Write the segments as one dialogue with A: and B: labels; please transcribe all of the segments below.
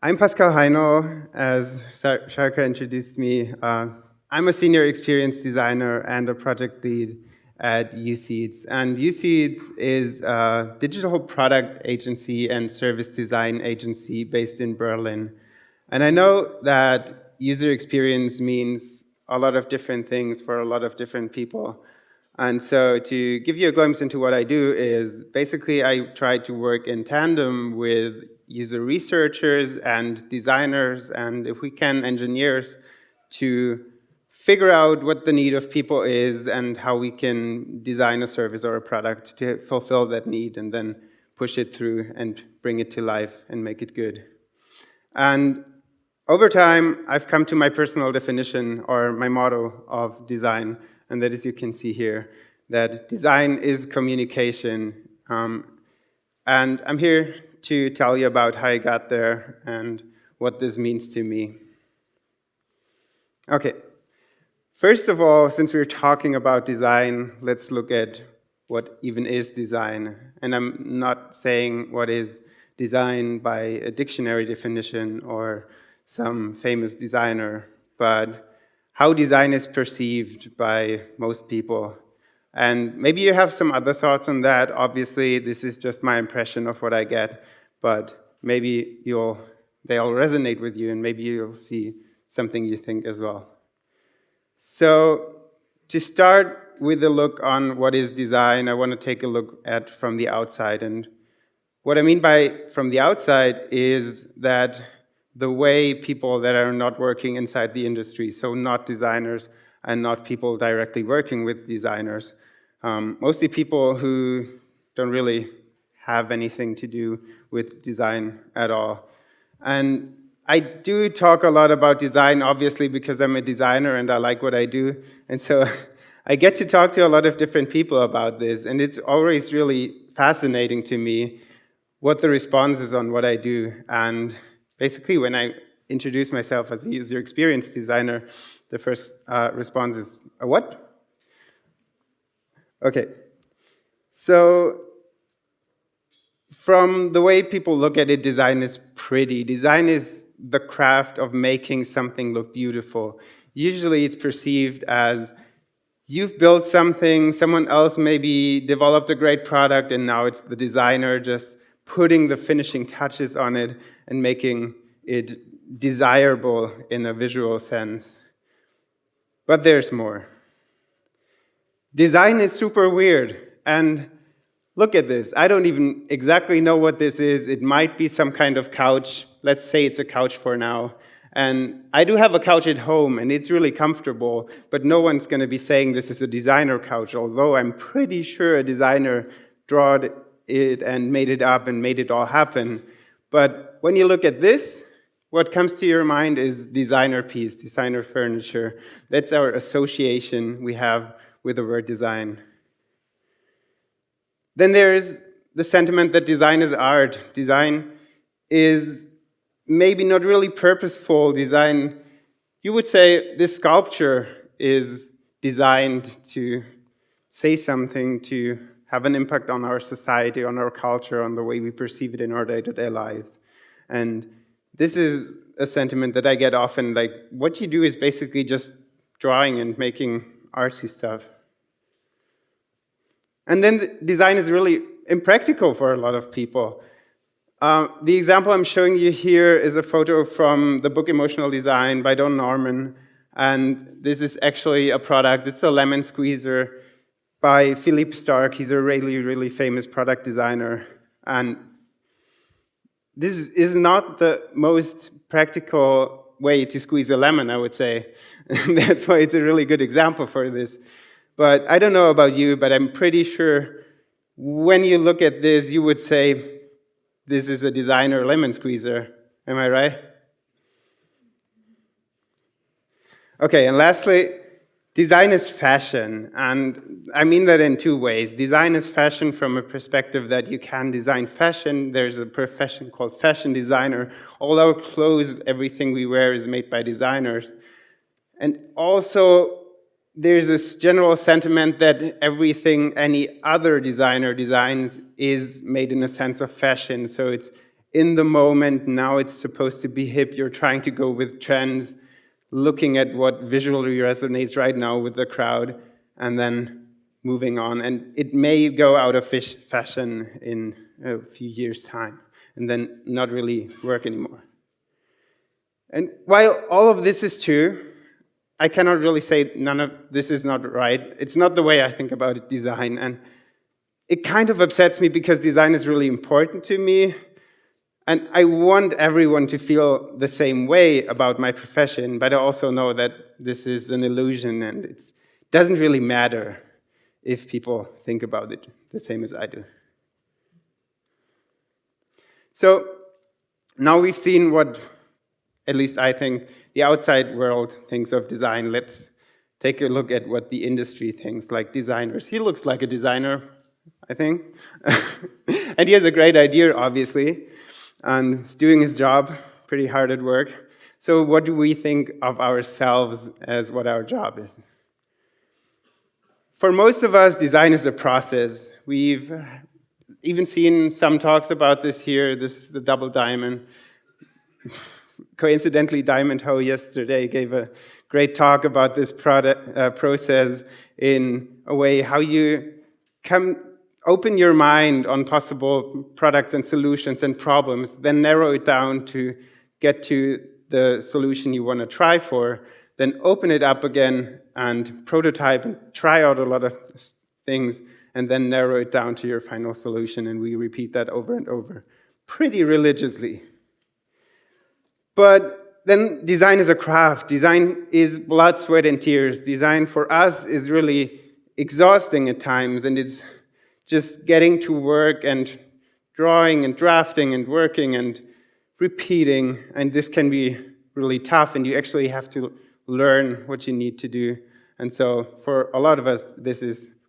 A: I'm Pascal Heynol, as Sharka introduced me. I'm a senior experience designer and a project lead at USeeds. And USeeds is a digital product agency and service design agency based in Berlin. And I know that user experience means a lot of different things for a lot of different people. And so to give you a glimpse into what I do is basically I try to work in tandem with user researchers and designers, and if we can, engineers, to figure out what the need of people is and how we can design a service or a product to fulfill that need and then push it through and bring it to life and make it good. And over time, I've come to my personal definition or my motto of design, and that is, you can see here, that design is communication. And I'm here to tell you about how I got there and what this means to me. Okay, first of all, since we're talking about design, let's look at what even is design. And I'm not saying what is design by a dictionary definition or some famous designer, but how design is perceived by most people. And maybe you have some other thoughts on that. Obviously, this is just my impression of what I get, but maybe they'll resonate with you, and maybe you'll see something you think as well. So to start with a look on what is design, I want to take a look at from the outside. And what I mean by from the outside is that the way people that are not working inside the industry, so not designers and not people directly working with designers, mostly people who don't really have anything to do with design at all. And I do talk a lot about design, obviously, because I'm a designer and I like what I do. And so I get to talk to a lot of different people about this. And it's always really fascinating to me what the response is on what I do. And basically, when I introduce myself as a user experience designer, the first response is, a what? Okay. So from the way people look at it, design is pretty. Design is the craft of making something look beautiful. Usually it's perceived as you've built something, someone else maybe developed a great product, and now it's the designer just putting the finishing touches on it and making it desirable in a visual sense. But there's more. Design is super weird, and look at this. I don't even exactly know what this is. It might be some kind of couch. Let's say it's a couch for now. And I do have a couch at home, and it's really comfortable, but no one's going to be saying this is a designer couch, although I'm pretty sure a designer drawed it and made it up and made it all happen. But when you look at this, what comes to your mind is designer piece, designer furniture. That's our association we have with the word design. Then there's the sentiment that design is art. Design is maybe not really purposeful. Design, you would say this sculpture is designed to say something, to have an impact on our society, on our culture, on the way we perceive it in our day-to-day lives. And this is a sentiment that I get often, like, what you do is basically just drawing and making artsy stuff. And then design is really impractical for a lot of people. The example I'm showing you here is a photo from the book Emotional Design by Don Norman. And this is actually a product. It's a lemon squeezer by Philippe Starck. He's a really, really famous product designer. And this is not the most practical way to squeeze a lemon, I would say. That's why it's a really good example for this. But I don't know about you, but I'm pretty sure when you look at this, you would say, this is a designer lemon squeezer. Am I right? Okay, and lastly, design is fashion. And I mean that in two ways. Design is fashion from a perspective that you can design fashion. There's a profession called fashion designer. All our clothes, everything we wear is made by designers. And also, there's this general sentiment that everything any other designer designs is made in a sense of fashion. So it's in the moment. Now it's supposed to be hip. You're trying to go with trends, looking at what visually resonates right now with the crowd, and then moving on. And it may go out of fashion in a few years' time, and then not really work anymore. And while all of this is true, I cannot really say none of this is not right. It's not the way I think about design. And it kind of upsets me because design is really important to me. And I want everyone to feel the same way about my profession, but I also know that this is an illusion and it doesn't really matter if people think about it the same as I do. So now we've seen what, at least I think, the outside world thinks of design. Let's take a look at what the industry thinks, like designers. He looks like a designer, I think. And he has a great idea, obviously, and he's doing his job, pretty hard at work. So what do we think of ourselves as what our job is? For most of us, design is a process. We've even seen some talks about this here. This is the double diamond. Coincidentally, Diamond Ho yesterday gave a great talk about this process in a way how you open your mind on possible products and solutions and problems, then narrow it down to get to the solution you want to try for, then open it up again and prototype and try out a lot of things, and then narrow it down to your final solution. And we repeat that over and over pretty religiously. But then design is a craft. Design is blood, sweat, and tears. Design for us is really exhausting at times, and it's just getting to work and drawing and drafting and working and repeating. And this can be really tough, and you actually have to learn what you need to do. And so for a lot of us,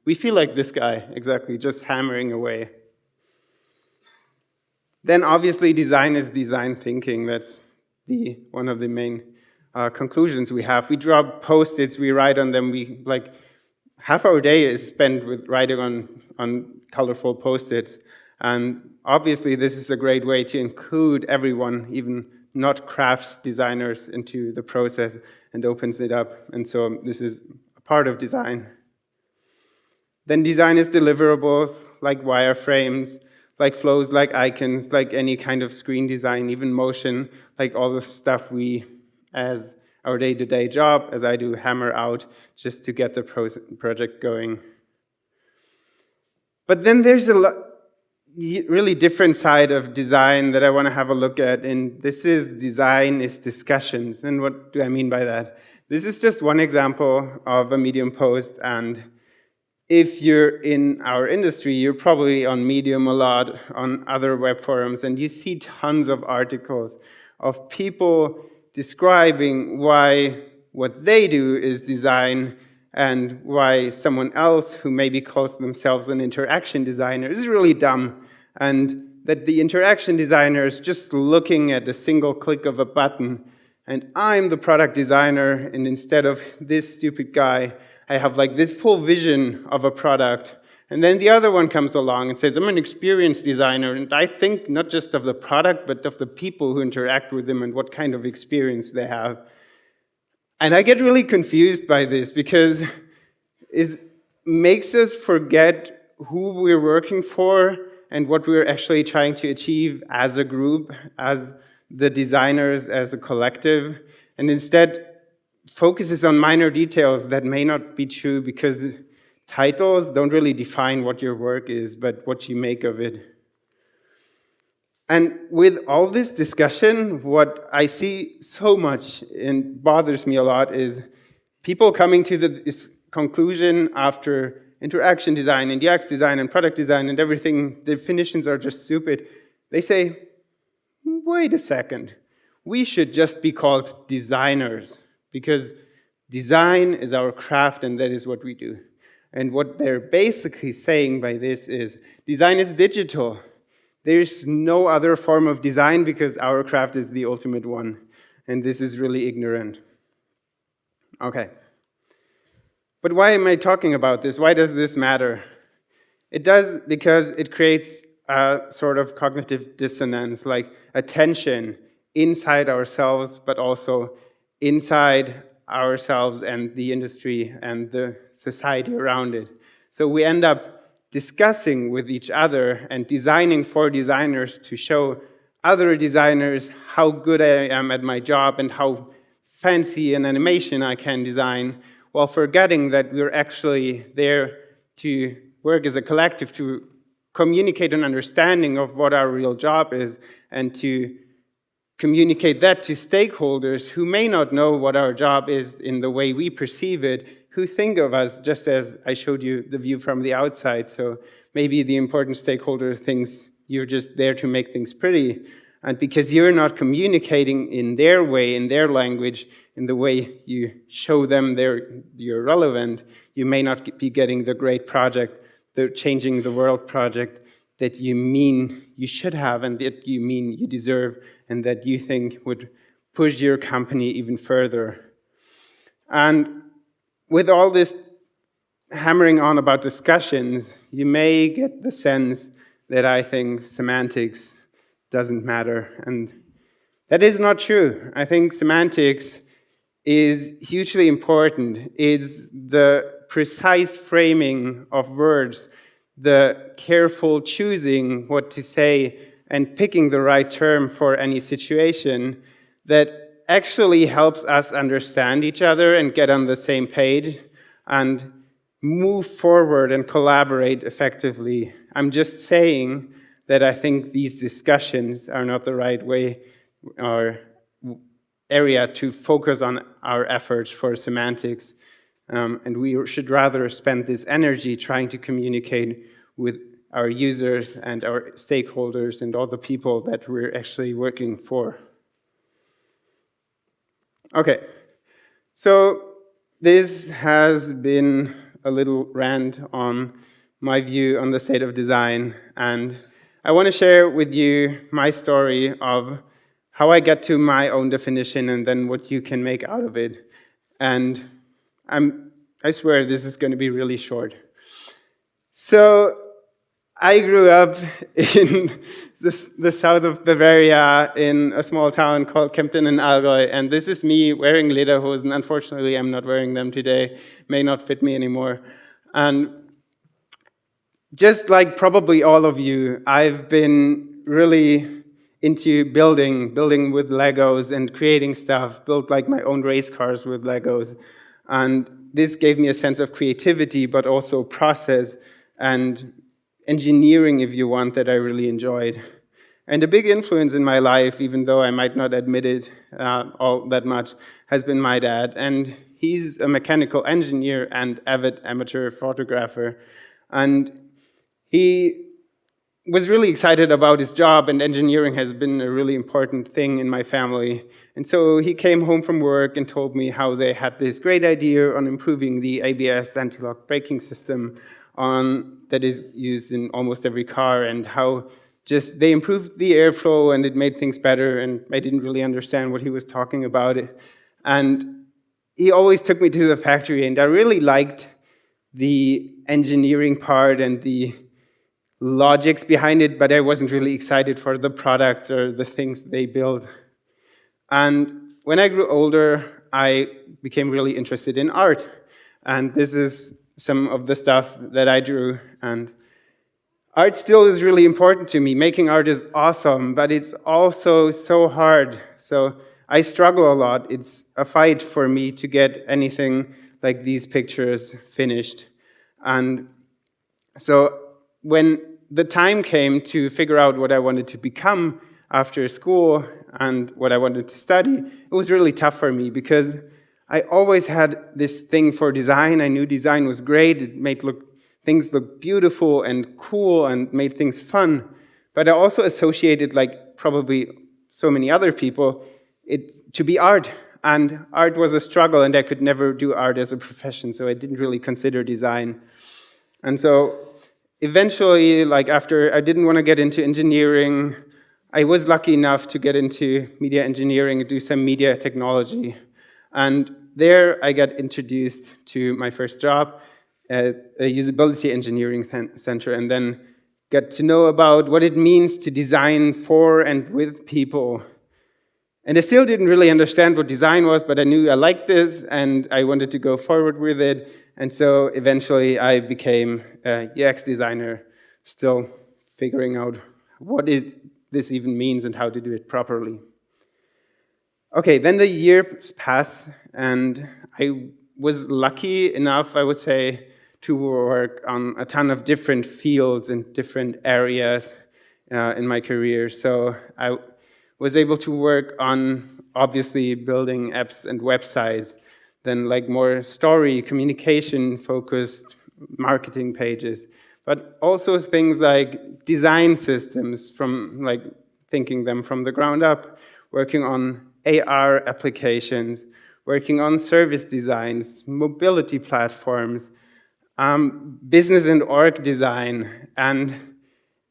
A: we feel like this guy, exactly, just hammering away. Then obviously design is design thinking. That's one of the main conclusions we have. We draw Post-its, we write on them. Half our day is spent with writing on colorful Post-its. And obviously this is a great way to include everyone, even not craft designers, into the process and opens it up. And so this is a part of design. Then design is deliverables, like wireframes, like flows, like icons, like any kind of screen design, even motion, like all the stuff we, as our day-to-day job, as I do, hammer out just to get the project going. But then there's a really different side of design that I want to have a look at, and design is discussions. And what do I mean by that? This is just one example of a Medium post, and if you're in our industry, you're probably on Medium a lot, on other web forums, and you see tons of articles of people describing why what they do is design and why someone else who maybe calls themselves an interaction designer is really dumb, and that the interaction designer is just looking at a single click of a button, and I'm the product designer, and instead of this stupid guy, I have like this full vision of a product. And then the other one comes along and says, I'm an experience designer, and I think not just of the product, but of the people who interact with them and what kind of experience they have. And I get really confused by this because it makes us forget who we're working for and what we're actually trying to achieve as a group, as the designers, as a collective, and instead focuses on minor details that may not be true because titles don't really define what your work is, but what you make of it. And with all this discussion, what I see so much and bothers me a lot is people coming to this conclusion after interaction design and UX design and product design and everything, the definitions are just stupid. They say, wait a second, we should just be called designers because design is our craft and that is what we do. And what they're basically saying by this is design is digital. There's no other form of design because our craft is the ultimate one. And this is really ignorant. Okay. But why am I talking about this? Why does this matter? It does because it creates a sort of cognitive dissonance, like a tension inside ourselves, but also inside ourselves and the industry and the society around it. So we end up discussing with each other and designing for designers to show other designers how good I am at my job and how fancy an animation I can design, while forgetting that we're actually there to work as a collective to communicate an understanding of what our real job is and to communicate that to stakeholders who may not know what our job is in the way we perceive it, who think of us just as I showed you the view from the outside. So maybe the important stakeholder thinks you're just there to make things pretty. And because you're not communicating in their way, in their language, in the way you show them you're relevant, you may not be getting the great project, the changing the world project that you mean you should have and that you mean you deserve and that you think would push your company even further. And with all this hammering on about discussions, you may get the sense that I think semantics doesn't matter. And that is not true. I think semantics is hugely important. It's the precise framing of words, the careful choosing what to say and picking the right term for any situation that actually helps us understand each other and get on the same page and move forward and collaborate effectively. I'm just saying that I think these discussions are not the right way or area to focus on our efforts for semantics. And we should rather spend this energy trying to communicate with our users and our stakeholders and all the people that we're actually working for. Okay, so this has been a little rant on my view on the state of design, and I want to share with you my story of how I get to my own definition and then what you can make out of it. And I swear this is going to be really short. So I grew up in the south of Bavaria in a small town called Kempten in Allgäu, and this is me wearing lederhosen. Unfortunately, I'm not wearing them today. May not fit me anymore. And just like probably all of you, I've been really into building with Legos and creating stuff, built like my own race cars with Legos. And this gave me a sense of creativity, but also process and engineering, if you want, that I really enjoyed. And a big influence in my life, even though I might not admit it all that much, has been my dad. And he's a mechanical engineer and avid amateur photographer. And he was really excited about his job, and engineering has been a really important thing in my family. And so he came home from work and told me how they had this great idea on improving the ABS anti-lock braking system that is used in almost every car, and how just they improved the airflow and it made things better, and I didn't really understand what he was talking about. And he always took me to the factory, and I really liked the engineering part and the logics behind it, but I wasn't really excited for the products or the things they build. And when I grew older, I became really interested in art. And this is some of the stuff that I drew. And art still is really important to me. Making art is awesome, but it's also so hard. So I struggle a lot. It's a fight for me to get anything like these pictures finished. And so when the time came to figure out what I wanted to become after school and what I wanted to study, it was really tough for me because I always had this thing for design. I knew design was great. It made things look beautiful and cool and made things fun. But I also associated, like probably so many other people, it to be art. And art was a struggle, and I could never do art as a profession, so I didn't really consider design. And so eventually, like after I didn't want to get into engineering, I was lucky enough to get into media engineering and do some media technology. And there I got introduced to my first job at a usability engineering center, and then got to know about what it means to design for and with people. And I still didn't really understand what design was, but I knew I liked this and I wanted to go forward with it. And so eventually I became a UX designer, still figuring out what this even means and how to do it properly. Okay, then the years pass, and I was lucky enough, I would say, to work on a ton of different fields and different areas in my career. So I was able to work on, obviously, building apps and websites, then like more story, communication-focused marketing pages, but also things like design systems, from like thinking them from the ground up, working on AR applications, working on service designs, mobility platforms, business and org design. And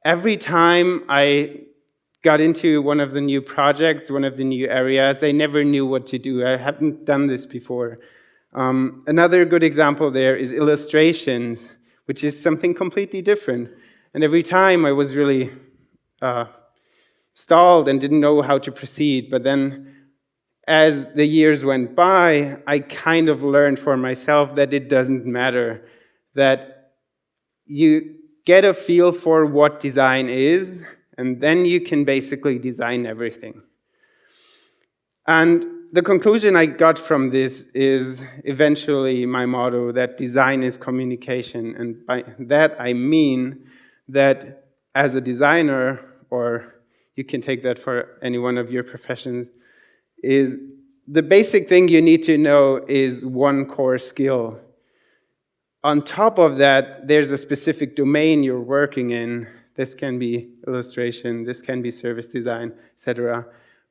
A: every time I got into one of the new projects, one of the new areas, I never knew what to do. I hadn't done this before. Another good example there is illustrations, which is something completely different. And every time I was really stalled and didn't know how to proceed. But then as the years went by, I kind of learned for myself that it doesn't matter, that you get a feel for what design is, and then you can basically design everything. And the conclusion I got from this is eventually my motto, that design is communication. And by that I mean that as a designer, or you can take that for any one of your professions, is the basic thing you need to know is one core skill. On top of that, there's a specific domain you're working in. This can be illustration, this can be service design, etc.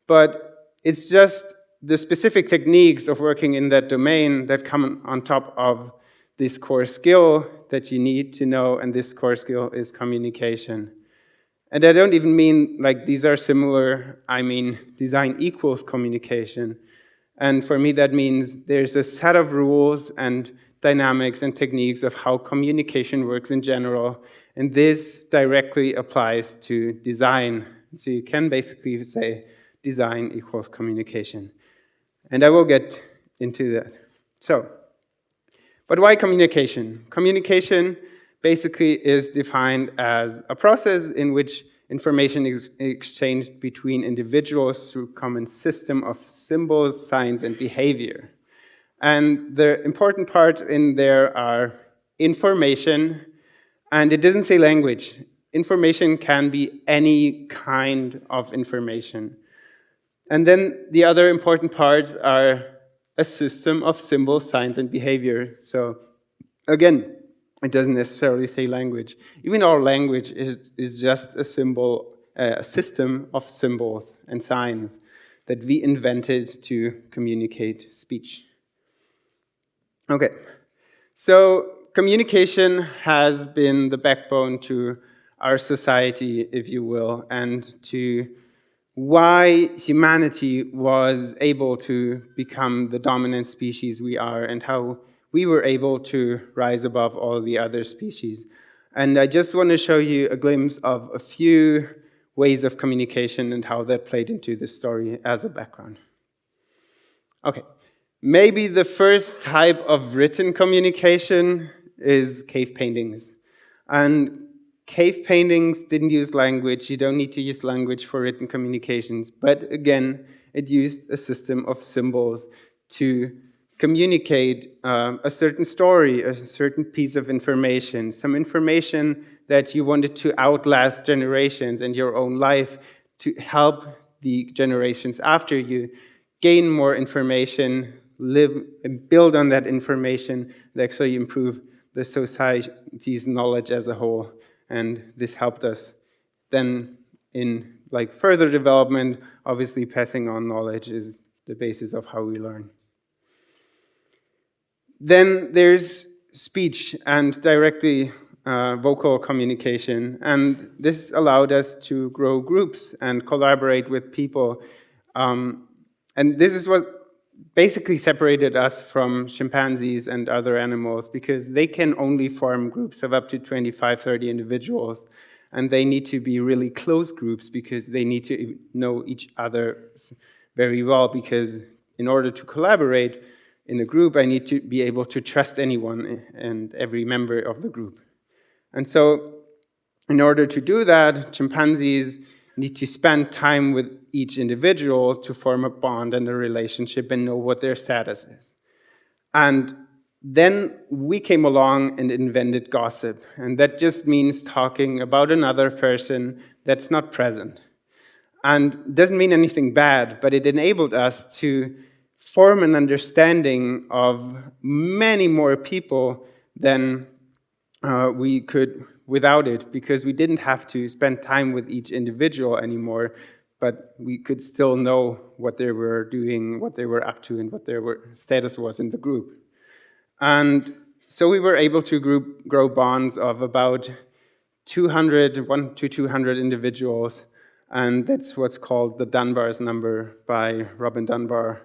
A: But it's just the specific techniques of working in that domain that come on top of this core skill that you need to know, and this core skill is communication. And I don't even mean like these are similar, I mean design equals communication. And for me that means there's a set of rules and dynamics and techniques of how communication works in general, and this directly applies to design. So you can basically say design equals communication. And I will get into that. So, but why communication? Communication basically is defined as a process in which information is exchanged between individuals through a common system of symbols, signs, and behavior. And the important parts in there are information, and it doesn't say language. Information can be any kind of information. And then the other important parts are a system of symbols, signs, and behavior. So again, it doesn't necessarily say language. Even our language is just a system of symbols and signs that we invented to communicate speech. Okay, so communication has been the backbone to our society, if you will, and to why humanity was able to become the dominant species we are, and how we were able to rise above all the other species. And I just want to show you a glimpse of a few ways of communication and how that played into the story as a background. Okay, maybe the first type of written communication is cave paintings. And cave paintings didn't use language. You don't need to use language for written communications. But again, it used a system of symbols to communicate a certain story, a certain piece of information, some information that you wanted to outlast generations and your own life, to help the generations after you gain more information, live and build on that information, and actually improve the society's knowledge as a whole. And this helped us then in further development. Obviously, passing on knowledge is the basis of how we learn. Then there's speech and directly vocal communication. And this allowed us to grow groups and collaborate with people. And this is what basically separated us from chimpanzees and other animals, because they can only form groups of up to 25, 30 individuals. and they need to be really close groups because they need to know each other very well, because in order to collaborate in a group, I need to be able to trust anyone and every member of the group. And so in order to do that, chimpanzees need to spend time with each individual to form a bond and a relationship and know what their status is. And then we came along and invented gossip. And that just means talking about another person that's not present. And doesn't mean anything bad, but it enabled us to form an understanding of many more people than we could without it, because we didn't have to spend time with each individual anymore, but we could still know what they were doing, what they were up to, and what their status was in the group. And so we were able to grow bonds of about 1 to 200 individuals, and that's what's called the Danvers Number by Robin Dunbar.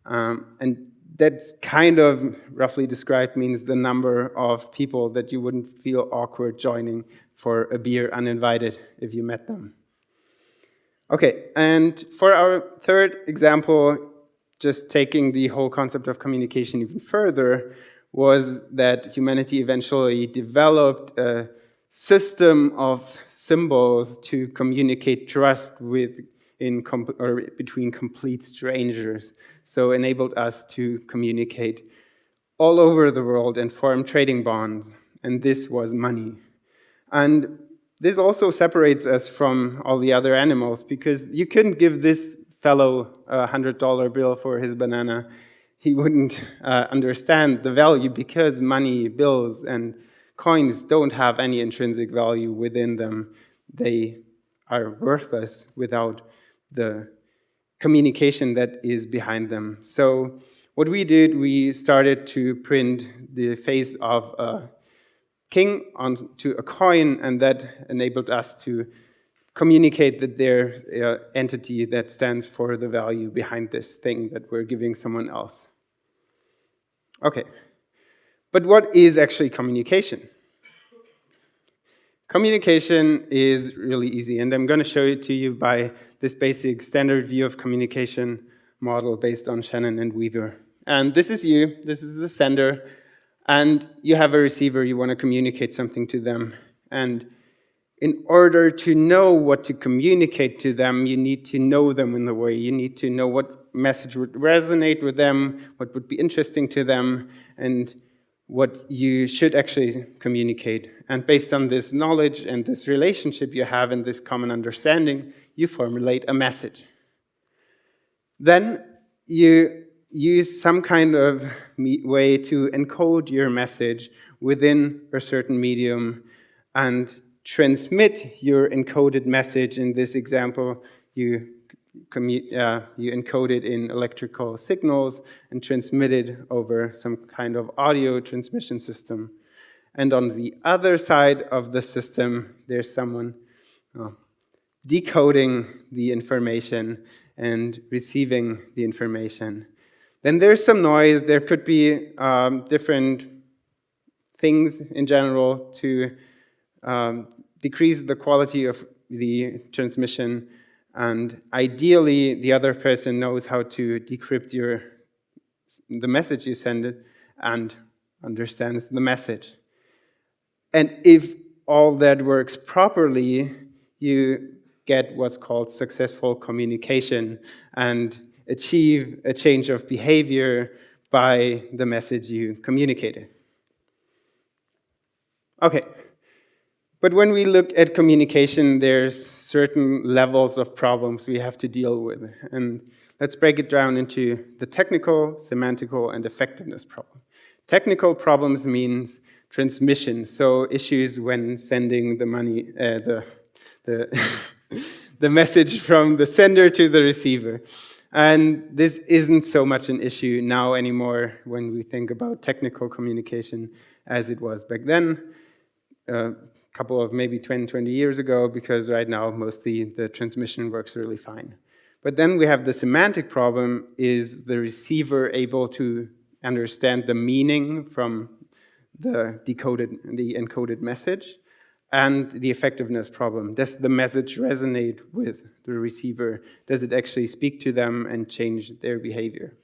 A: And that's kind of roughly described means the number of people that you wouldn't feel awkward joining for a beer uninvited if you met them. Okay, and for our third example, just taking the whole concept of communication even further, was that humanity eventually developed a system of symbols to communicate trust between complete strangers. So enabled us to communicate all over the world and form trading bonds. And this was money. And this also separates us from all the other animals, because you couldn't give this fellow a $100 bill for his banana. He wouldn't understand the value, because money, bills, and coins don't have any intrinsic value within them. They are worthless without the communication that is behind them. So what we did, we started to print the face of a king onto a coin, and that enabled us to communicate that there's an entity that stands for the value behind this thing that we're giving someone else. Okay, but what is actually communication? Communication is really easy, and I'm going to show it to you by this basic standard view of communication model based on Shannon and Weaver. And this is you, this is the sender, and you have a receiver, you want to communicate something to them. And in order to know what to communicate to them, you need to know them in a way. You need to know what message would resonate with them, what would be interesting to them, and what you should actually communicate. And based on this knowledge and this relationship you have and this common understanding, you formulate a message. Then you use some kind of way to encode your message within a certain medium and transmit your encoded message. In this example, you encode it in electrical signals and transmit it over some kind of audio transmission system. And on the other side of the system, there's someone decoding the information and receiving the information. Then there's some noise. There could be different things in general to decrease the quality of the transmission. And ideally, the other person knows how to decrypt the message you send it and understands the message. And if all that works properly, you get what's called successful communication and achieve a change of behavior by the message you communicated. Okay. But when we look at communication, there's certain levels of problems we have to deal with. And let's break it down into the technical, semantical, and effectiveness problem. Technical problems means transmission, so issues when sending the money, the message from the sender to the receiver. And this isn't so much an issue now anymore when we think about technical communication as it was back then. Couple of maybe 20 years ago, because right now mostly the transmission works really fine. But then we have the semantic problem. Is the receiver able to understand the meaning from the encoded message? and the effectiveness problem. Does the message resonate with the receiver? Does it actually speak to them and change their behavior?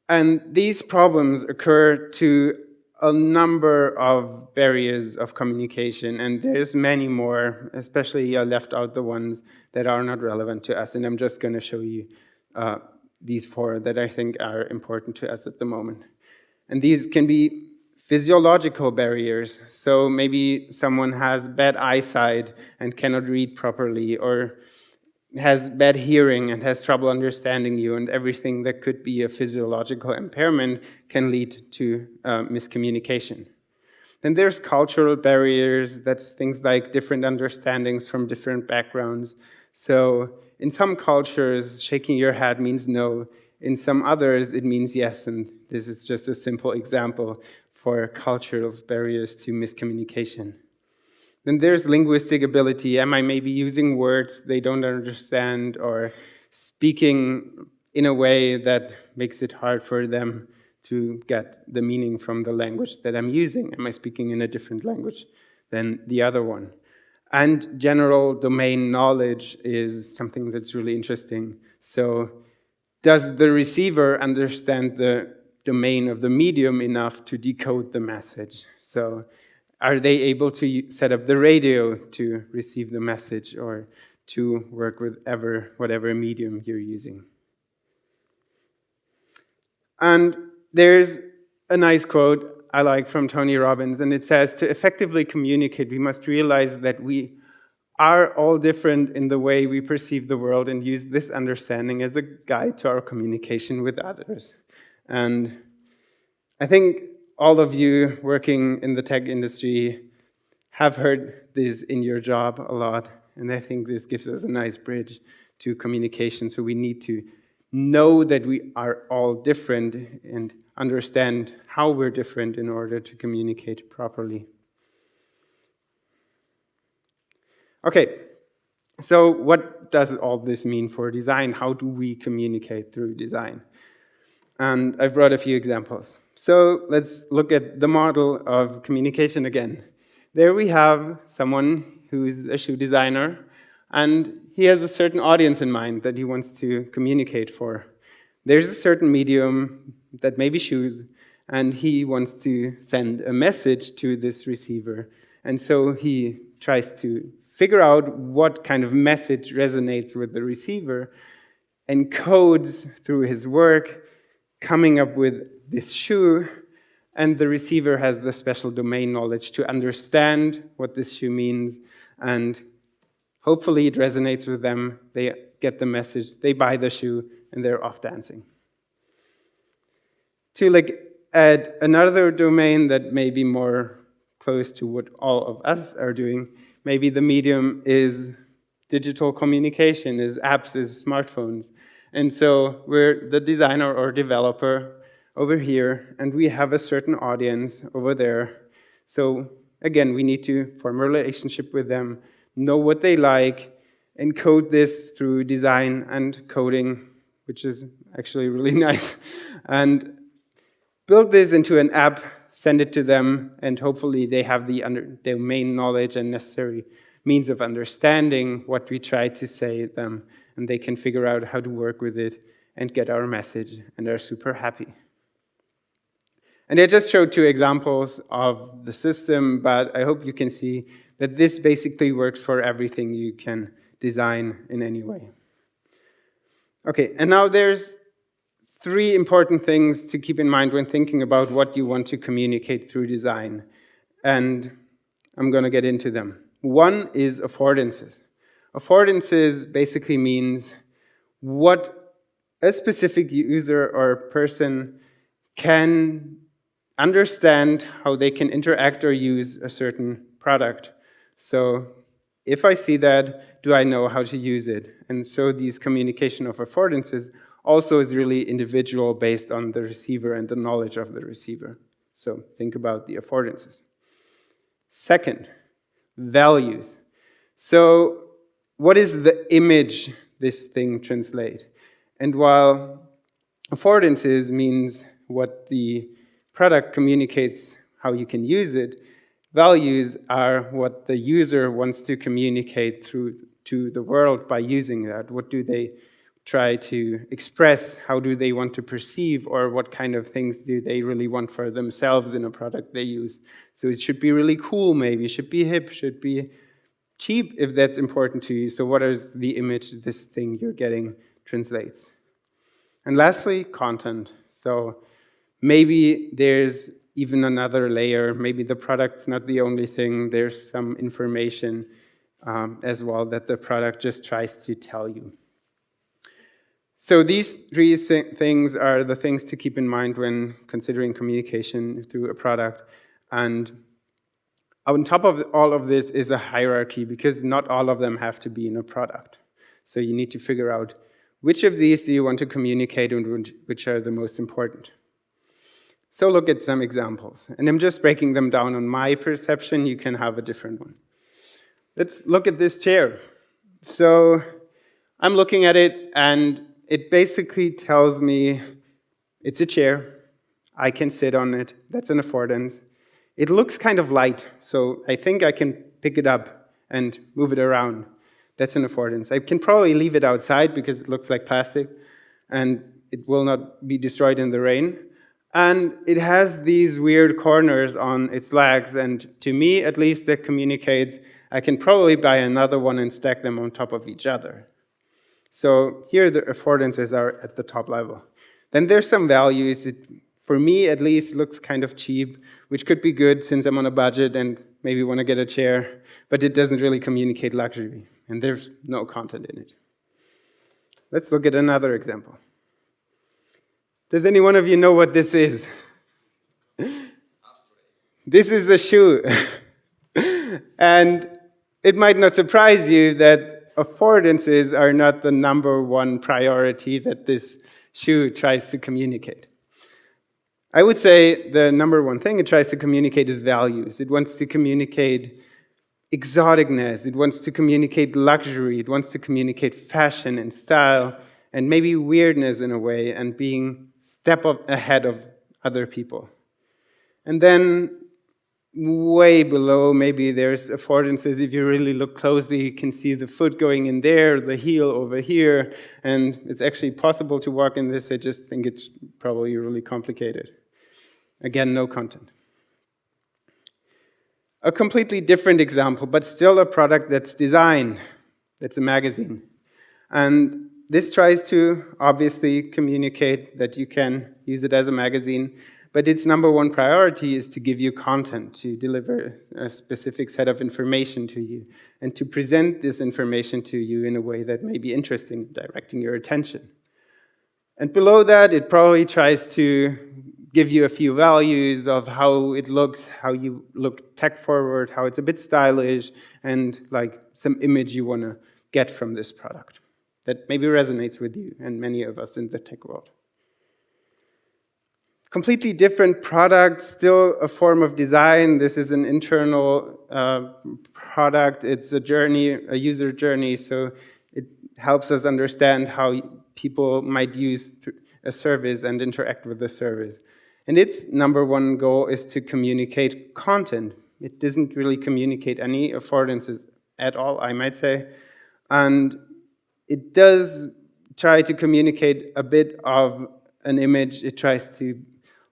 A: And these problems occur to a number of barriers of communication, and there's many more, especially I left out the ones that are not relevant to us, and I'm just going to show you these 4 that I think are important to us at the moment. And these can be physiological barriers. So maybe someone has bad eyesight and cannot read properly, or has bad hearing and has trouble understanding you, and everything that could be a physiological impairment can lead to miscommunication. Then there's cultural barriers. That's things like different understandings from different backgrounds. So in some cultures, shaking your head means no. In some others, it means yes, and this is just a simple example for cultural barriers to miscommunication. Then there's linguistic ability. Am I maybe using words they don't understand, or speaking in a way that makes it hard for them to get the meaning from the language that I'm using? Am I speaking in a different language than the other one? And general domain knowledge is something that's really interesting. So does the receiver understand the domain of the medium enough to decode the message? So are they able to set up the radio to receive the message, or to work with whatever medium you're using? And there's a nice quote I like from Tony Robbins, and it says, to effectively communicate, we must realize that we are all different in the way we perceive the world, and use this understanding as a guide to our communication with others. And I think all of you working in the tech industry have heard this in your job a lot, and I think this gives us a nice bridge to communication. So we need to know that we are all different and understand how we're different in order to communicate properly. Okay, so what does all this mean for design? How do we communicate through design? And I've brought a few examples. So let's look at the model of communication again. There we have someone who's a shoe designer, and he has a certain audience in mind that he wants to communicate for. There's a certain medium that may be shoes, and he wants to send a message to this receiver. And so he tries to figure out what kind of message resonates with the receiver, and codes through his work, coming up with this shoe, and the receiver has the special domain knowledge to understand what this shoe means, and hopefully it resonates with them. They get the message, they buy the shoe, and they're off dancing. To add another domain that may be more close to what all of us are doing, maybe the medium is digital communication, is apps, is smartphones. And so we're the designer or developer over here, and we have a certain audience over there. So again, we need to form a relationship with them, know what they like, encode this through design and coding, which is actually really nice, and build this into an app, send it to them, and hopefully they have the domain knowledge and necessary means of understanding what we try to say to them, and they can figure out how to work with it and get our message, and are super happy. And I just showed 2 examples of the system, but I hope you can see that this basically works for everything you can design in any way. Okay, and now there's 3 important things to keep in mind when thinking about what you want to communicate through design, and I'm going to get into them. One is affordances. Affordances basically means what a specific user or person can understand, how they can interact or use a certain product. So if I see that, do I know how to use it? And so these communication of affordances also is really individual based on the receiver and the knowledge of the receiver. So think about the affordances. Second, values. So what is the image this thing translates? And while affordances means what the product communicates, how you can use it, values are what the user wants to communicate through to the world by using that. What do they try to express? How do they want to perceive? Or what kind of things do they really want for themselves in a product they use? So it should be really cool, maybe. It should be hip, should be cheap if that's important to you. So what is the image this thing you're getting translates? And lastly, content. So maybe there's even another layer. Maybe the product's not the only thing. There's some information as well that the product just tries to tell you. So these three things are the things to keep in mind when considering communication through a product. And on top of all of this is a hierarchy, because not all of them have to be in a product. So you need to figure out which of these do you want to communicate and which are the most important. So look at some examples. And I'm just breaking them down on my perception. You can have a different one. Let's look at this chair. So I'm looking at it, and it basically tells me it's a chair. I can sit on it. That's an affordance. It looks kind of light, so I think I can pick it up and move it around. That's an affordance. I can probably leave it outside because it looks like plastic, and it will not be destroyed in the rain. And it has these weird corners on its legs, and to me, at least, that communicates I can probably buy another one and stack them on top of each other. So here the affordances are at the top level. Then there's some values. It, for me, at least, looks kind of cheap, which could be good since I'm on a budget and maybe want to get a chair, but it doesn't really communicate luxury, and there's no content in it. Let's look at another example. Does any one of you know what this is? This is a shoe. And it might not surprise you that affordances are not the number one priority that this shoe tries to communicate. I would say the number one thing it tries to communicate is values. It wants to communicate exoticness. It wants to communicate luxury. It wants to communicate fashion and style and maybe weirdness in a way, and being step up ahead of other people. And then way below, maybe there's affordances. If you really look closely, you can see the foot going in there, the heel over here, and it's actually possible to walk in this. I just think it's probably really complicated. Again, no content. A completely different example, but still a product that's design. That's a magazine. And this tries to obviously communicate that you can use it as a magazine, but its number one priority is to give you content, to deliver a specific set of information to you, and to present this information to you in a way that may be interesting, directing your attention. And below that, it probably tries to give you a few values of how it looks, how you look tech forward, how it's a bit stylish, and like some image you want to get from this product that maybe resonates with you and many of us in the tech world. Completely different product, still a form of design. This is an internal product. It's a journey, a user journey, so it helps us understand how people might use a service and interact with the service. And its number one goal is to communicate content. It doesn't really communicate any affordances at all, I might say. And it does try to communicate a bit of an image. It tries to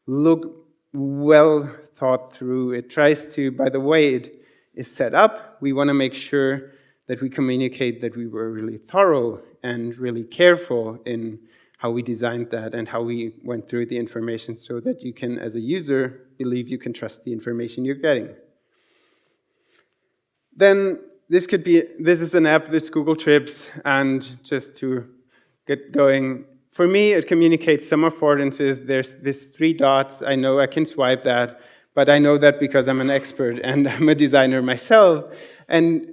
A: look well thought through. It tries to, by the way it is set up, we want to make sure that we communicate that we were really thorough and really careful in how we designed that and how we went through the information so that you can, as a user, believe you can trust the information you're getting. Then this is an app, this Google Trips, and just to get going, for me, it communicates some affordances. There's these 3 dots. I know I can swipe that, but I know that because I'm an expert and I'm a designer myself. And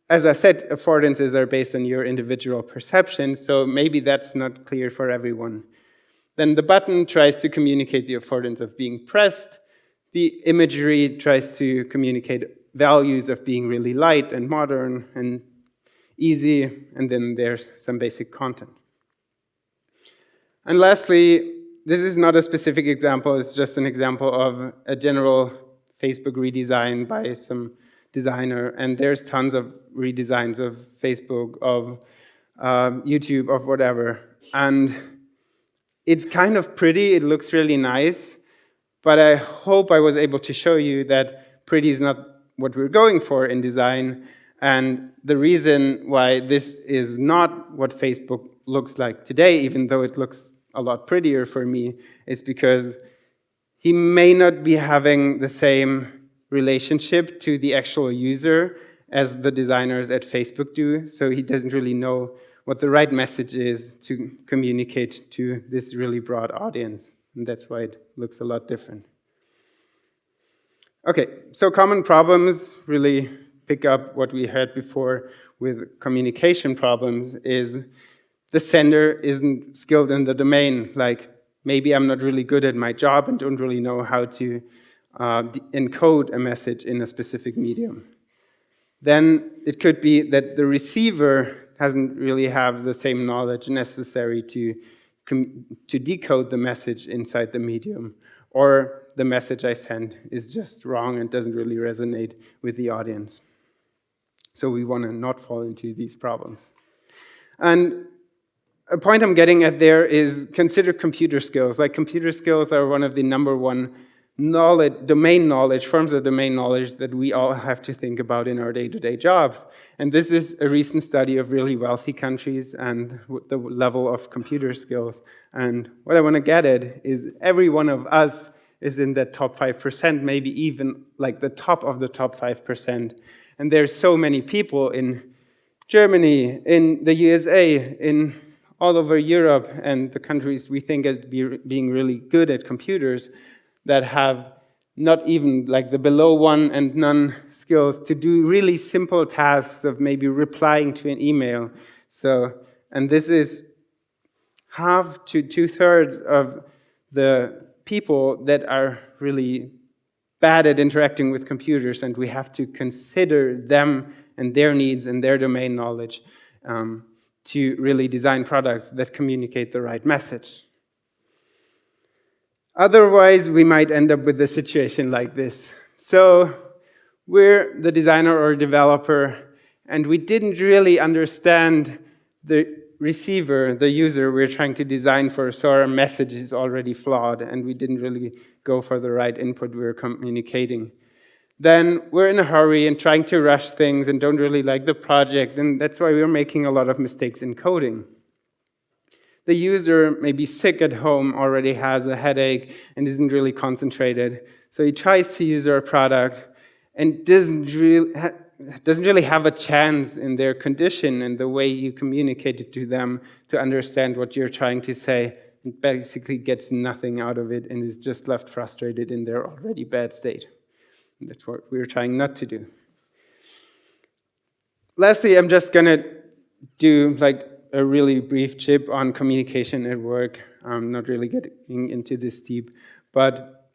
A: as I said, affordances are based on your individual perception, so maybe that's not clear for everyone. Then the button tries to communicate the affordance of being pressed. The imagery tries to communicate values of being really light and modern and easy, and then there's some basic content. And lastly, this is not a specific example, it's just an example of a general Facebook redesign by some designer, and there's tons of redesigns of Facebook, of YouTube, of whatever. And it's kind of pretty, it looks really nice, but I hope I was able to show you that pretty is not what we're going for in design. And the reason why this is not what Facebook looks like today, even though it looks a lot prettier for me, is because he may not be having the same relationship to the actual user as the designers at Facebook do, so he doesn't really know what the right message is to communicate to this really broad audience, and that's why it looks a lot different. Okay, so common problems really pick up what we heard before with communication problems is the sender isn't skilled in the domain. Like, maybe I'm not really good at my job and don't really know how to encode a message in a specific medium. Then it could be that the receiver doesn't really have the same knowledge necessary to decode the message inside the medium, or the message I send is just wrong and doesn't really resonate with the audience. So we want to not fall into these problems. And a point I'm getting at there is consider computer skills. Like, computer skills are one of the number one forms of domain knowledge that we all have to think about in our day-to-day jobs. And this is a recent study of really wealthy countries and the level of computer skills. And what I want to get at is every one of us is in that top 5%, maybe even like the top of the top 5%. And there's so many people in Germany, in the USA, in all over Europe and the countries we think of being really good at computers that have not even like the below one and none skills to do really simple tasks of maybe replying to an email. So, and this is half to 2/3 of the people that are really bad at interacting with computers, and we have to consider them and their needs and their domain knowledge to really design products that communicate the right message. Otherwise, we might end up with a situation like this. So we're the designer or developer, and we didn't really understand the receiver, the user we're trying to design for, so our message is already flawed, and we didn't really go for the right input we were communicating. Then we're in a hurry and trying to rush things and don't really like the project, and that's why we're making a lot of mistakes in coding. The user may be sick at home, already has a headache, and isn't really concentrated. So he tries to use our product and doesn't really have a chance in their condition and the way you communicate it to them to understand what you're trying to say, and basically gets nothing out of it and is just left frustrated in their already bad state. That's what we're trying not to do. Lastly, I'm just going to do like a really brief chip on communication at work. I'm not really getting into this deep, but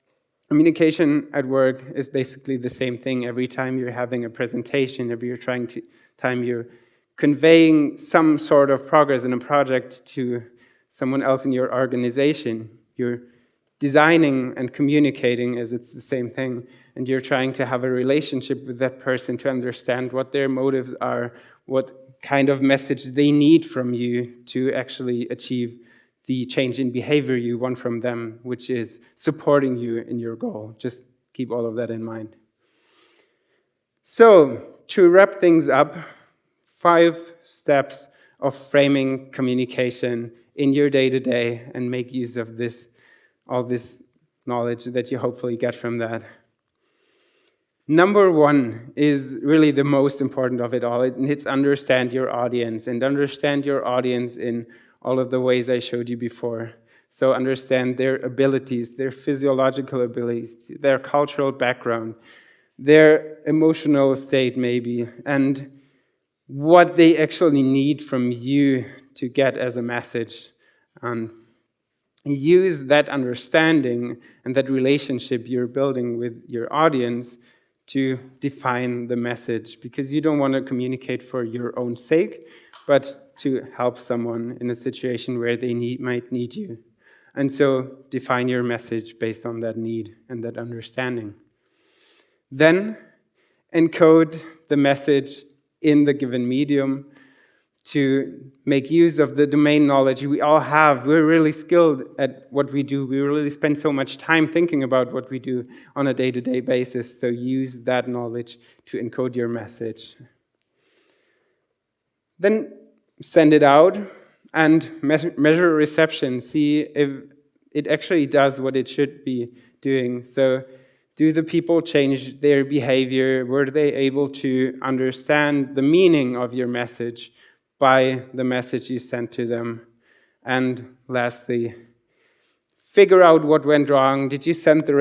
A: communication at work is basically the same thing every time you're having a presentation, every time you're conveying some sort of progress in a project to someone else in your organization. You're designing and communicating as it's the same thing, and you're trying to have a relationship with that person to understand what their motives are, what kind of message they need from you to actually achieve the change in behavior you want from them, which is supporting you in your goal. Just keep all of that in mind. So, to wrap things up, 5 steps of framing communication in your day-to-day and make use of all this knowledge that you hopefully get from that. Number 1 is really the most important of it all. It's understand your audience, and understand your audience in all of the ways I showed you before. So understand their abilities, their physiological abilities, their cultural background, their emotional state maybe, and what they actually need from you to get as a message. Use that understanding and that relationship you're building with your audience to define the message, because you don't want to communicate for your own sake, but to help someone in a situation where they might need you. And so define your message based on that need and that understanding. Then encode the message in the given medium to make use of the domain knowledge we all have. We're really skilled at what we do. We really spend so much time thinking about what we do on a day-to-day basis. So use that knowledge to encode your message. Then send it out and measure reception. See if it actually does what it should be doing. So do the people change their behavior? Were they able to understand the meaning of your message by the message you sent to them? And lastly, figure out what went wrong. Did you send the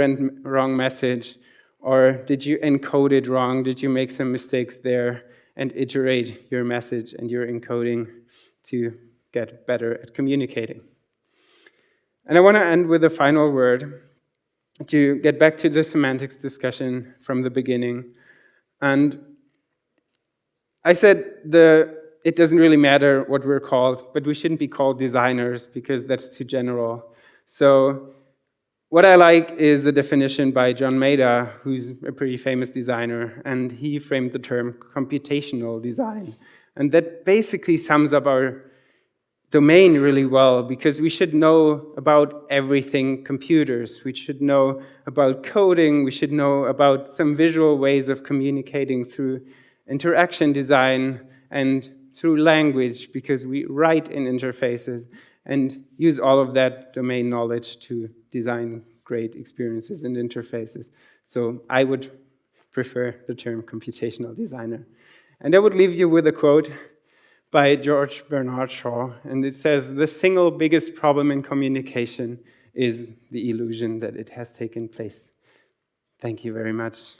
A: wrong message? Or did you encode it wrong? Did you make some mistakes there? And iterate your message and your encoding to get better at communicating. And I want to end with a final word to get back to the semantics discussion from the beginning. And I said it doesn't really matter what we're called, but we shouldn't be called designers because that's too general. So what I like is a definition by John Maeda, who's a pretty famous designer, and he framed the term computational design. And that basically sums up our domain really well, because we should know about everything computers. We should know about coding. We should know about some visual ways of communicating through interaction design and through language, because we write in interfaces and use all of that domain knowledge to design great experiences and interfaces. So I would prefer the term computational designer. And I would leave you with a quote by George Bernard Shaw, and it says, "The single biggest problem in communication is the illusion that it has taken place." Thank you very much.